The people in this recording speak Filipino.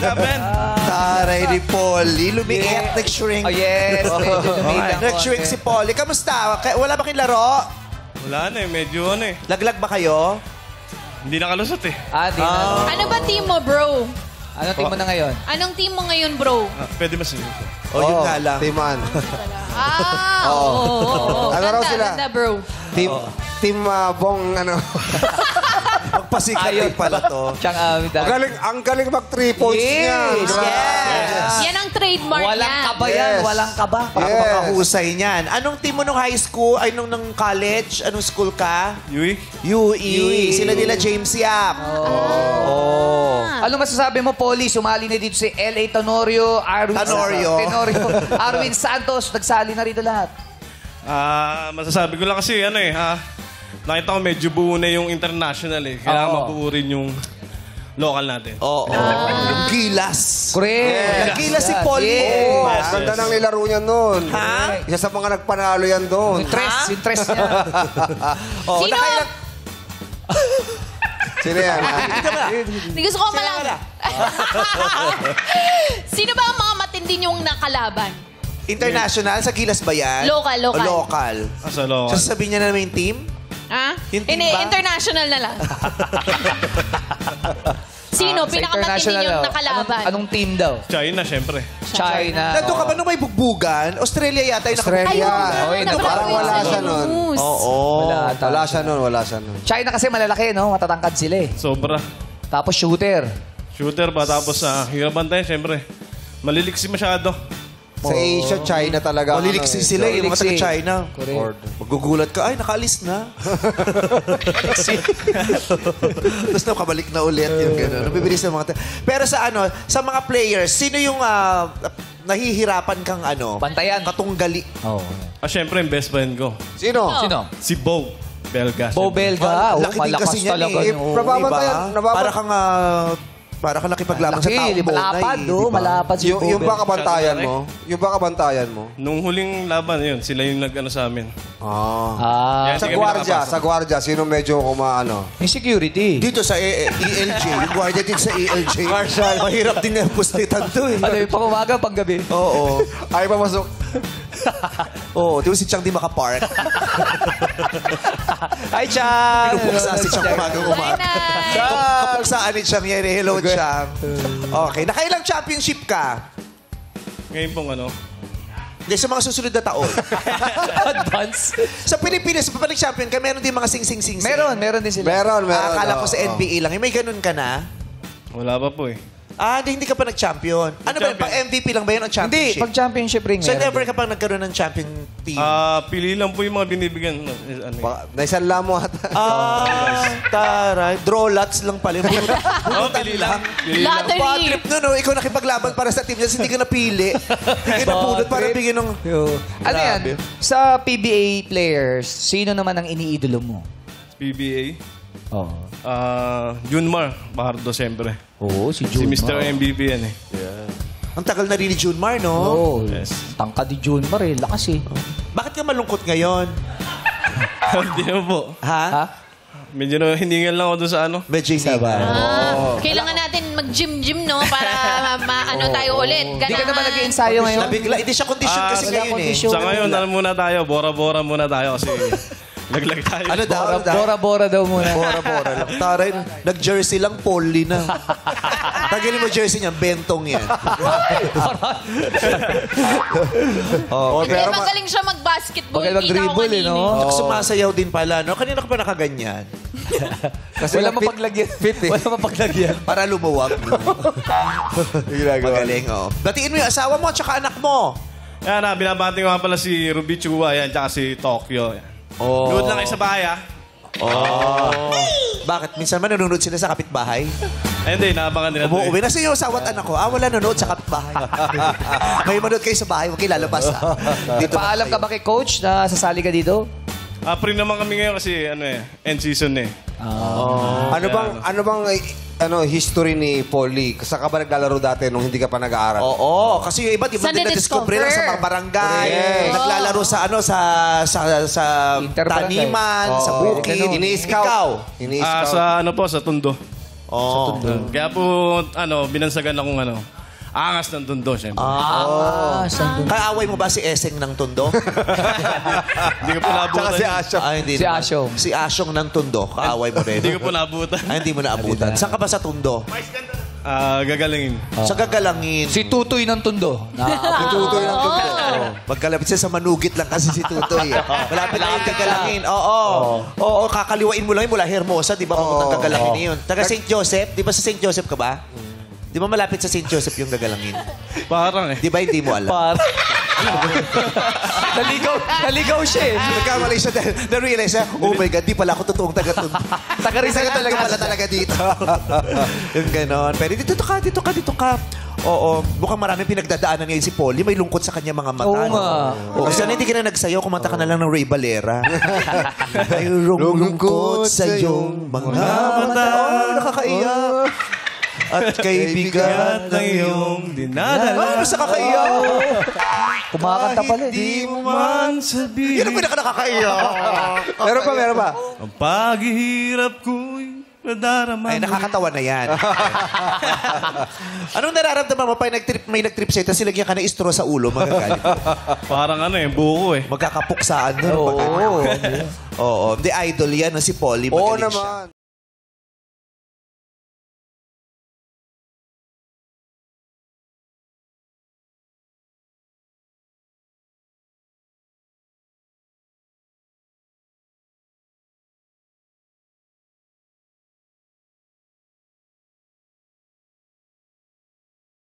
Gaben. Taray ni Polly. Lumiit, nag-shrink. Oh, yes. Medyo lumilang. Nag-shrink si Polly. Kamusta? Wala ba kayong laro? Wala na eh. Medyo ano eh. Laglag ba kayo? Hindi nakalusot eh. Di na. Ano ba team mo, bro? Ano team mo na ngayon? Anong team mo ngayon, bro? Pwede ba sa'yo? Yun nga lang. Timan. Oo. Ano raw sila? Ganda, bro. Team Bong, ano. Magpasikat din pala to. Ang galing mag-3 points niya. Yan ang trademark niya. Walang kaba yan. Yes. Walang kaba. Pakahusay niyan. Anong team mo nung high school? Ay, nung college? Anong school ka? Yui? UE. Sila nila James Yap. Ano masasabi mo, Polly? Sumali na dito si L.A. Tenorio, Arwin Santos. Nagsali na rito lahat. Masasabi ko lang kasi nakita ko medyo buo na yung international eh. Kailangan mabuo rin yung local natin. Yung gilas. Correct. Naggilas si Polly. Ganda ng nilaro niya noon. Ha? Isa sa mga nagpanalo yan doon. Yung tres niya. Sino? Sino yan? Hindi gusto ko malaman. Sino ba ang mga matindi niyong nakalaban? International? Sa gilas ba yan? Local. O local? Sa local. Sasabihin niya na may team? Ha? Yung team Hindi, ba? international na lang. Sino? Sa Pinakamatindi international niyong daw. nakalaban? Anong team daw? China, syempre. China. Nandun ka ba nung may bugbugan? Australia yata yung Australia. Parang wala siya nun. Wala Wala siya nun. China kasi malalaki, no? Matatangkad sila eh. Sobra. Tapos shooter. Shooter ba? Tapos hirap bantayan, syempre. Maliliksi masyado. Sa Asia, China talaga. Maliliksi sila yung mga taga-China. Correct. Magugulat ka, ay, nakaalis na. Tapos nakabalik na ulit yung gano'n. Nabibilis ng mga... Pero sa mga players, sino yung nahihirapan kang Bantayan. katunggali? Syempre, yung best friend ko. Sino? Si Bo Belga. Bo Belga. Laki din Malakas kasi niyan talaga. eh. Nababantayan. Para kang nakipaglaban sa taong malapad, malapad si Bo Yung ba Belga. kabantayan mo? Yung ba kabantayan mo? Nung huling laban, yun, sila yung nag-ano sa amin. Sa Kaya hindi kami gwardiya, nakapasok. sino medyo kumaano? Yung security. Dito sa ELJ, yung guardia din sa ELJ. Marshal. Mahirap din na pustitan to eh. Ano yung pang-umaga, pang-gabi? Oo. Ay, pamasok. Oo, di ba si Chang di makapark? Hi, Chang! Pinupuksa si Chang umaga-umaga. Kapuksaan ni Chang yan eh. Hello, Chang. Okay, nakailang championship ka? Ngayon pong Hindi, sa mga susunod na taon. Advance. Sa Pilipinas, pag nag-champion ka, meron din mga sing-sing-sing. Meron din sila. Meron. Akala ko sa NBA lang. May ganun ka na? wala pa po eh. Hindi ka pa nag-champion. Ano ba yun? Pang-MVP lang ba yun ang Hindi, championship? pag-championship ring. So, meron never din. ka pang nagkaroon ng champion team? Pili lang po yung mga binibigyan. Naisanla mo ata. Taray. Draw lots lang pala. Pili lang. Pili lang. Lottery. Bad trip nun, no? Ikaw nakipaglaban para sa team. Hindi ka napili. Hindi ka napulot para bigyan ng... Ano yan? Sa PBA players, sino naman ang iniidolo mo? PBA. Junmar Bahardo, siyempre. Oo, si Si Junmar. Mr. MVP yan eh. Ang tagal na rin ni Junmar, no? Oo. Yes. Tangka di Junmar eh. Lakas eh. Bakit ka malungkot ngayon? Hindi na po. Ha? Medyo hiningal lang ako doon sa Medyo hindi ba? Kailangan natin mag-gym, no? Para tayo ulit. Hindi ka naman nag-ensayo ngayon? Nabigla. Hindi siya condition kasi wala ngayon eh. condition. Sa ngayon, muna tayo. Bora-bora muna tayo kasi laglag tayo. Ano daw? Bora-bora daw muna. Bora-bora lang. Taray, nag-jersey lang, Polly na. Tagilin mo jersey niya, bentong yan. Pero magaling siya mag-basketball. Magaling mag-dribble, eh, no? Sumasayaw din pala, no? Kanina ka pa nakaganyan. Kasi wala mapaglagyan. Wala mapaglagyan. Para lumuwag. Magaling, oh. Batiin mo yung asawa mo at saka anak mo. Yan na, binabati ko nga pala si Ruby Chua, yan, tsaka si Tokyo. Yan. Good lang kayo sa bahay, ah. Bakit? Minsan man nanonood sila sa kapitbahay? Hindi, naabangan nila. Umuwi na sa iyo, asawa at anak ko. Wala nanonood sa kapitbahay. May manood kayo sa bahay, huwag kayo lalabas. Dito paalam ka ba kay coach na sasali ka dito? Pre naman kami ngayon kasi end season eh. Ano bang history ni Polly? Saan ka ba naglalaro dati nung hindi ka pa nag-aaral? Oo, kasi yung iba, di ba Saan din na-discover lang sa mga barangay. Naglalaro sa Interbarangay. taniman, sa bukid. Ini-scout. Sa Tondo. Oh. Kaya po, binansagan akong angas ng Tondo, syempre. Kaaway mo ba si Eseng ng Tondo? Hindi ko po Tsaka naabutan. si Asha. Hindi Si naman. Asyong. Si Asyong ng Tondo. Kaaway mo rin. Hindi ko po naabutan. Hindi mo naabutan. Saan ka ba sa Tondo? Gagalingin. Sa Gagalangin. Si Tutoy ng Tundo. Tutoy ng tundo. Magkalapit siya sa Manugit lang kasi si Tutoy. Malapit lang yung Gagalangin. Oo, kakaliwain mo lang yun mula Hermosa, di ba? Papuntang Gagalangin yun. Taga St. Joseph, di ba sa St. Joseph ka ba? Di ba malapit sa St. Joseph yung Gagalangin? Parang Di ba hindi mo alam? Naligaw siya eh. Nagkamali siya dahil na-realize siya, oh my God, di pala ako totoong taga-Tondo. Taga-Rizal talaga pala talaga dito. Yung ganon. Pero dito ka. Oo, mukhang maraming pinagdadaanan ngayon si Polly. May lungkot sa kanya mga mata. Oo nga. Oo, sana hindi ka na nagsayaw, kumanta ka na lang ng Ray Valera. Mayroong lungkot sa iyong mga mata. Oh, nakakaiyak. At kaibigan ng iyong dinadala. Ano sa kakaiyak? Kumakanta pala eh. Di mo man sabihin. Yan ang pinaka-nakakaiyak. Meron pa. Ang paghihirap ko'y nadarama. Ay, nakakatawa na yan. Anong nararamdaman mo pag may nag-trip sa'yo tapos silagyan ka ng straw sa ulo, magagalit? Parang buko Magkakapuksaan nun. Oo. Hindi, idol yan, si Polly. Oo Magaling siya. naman.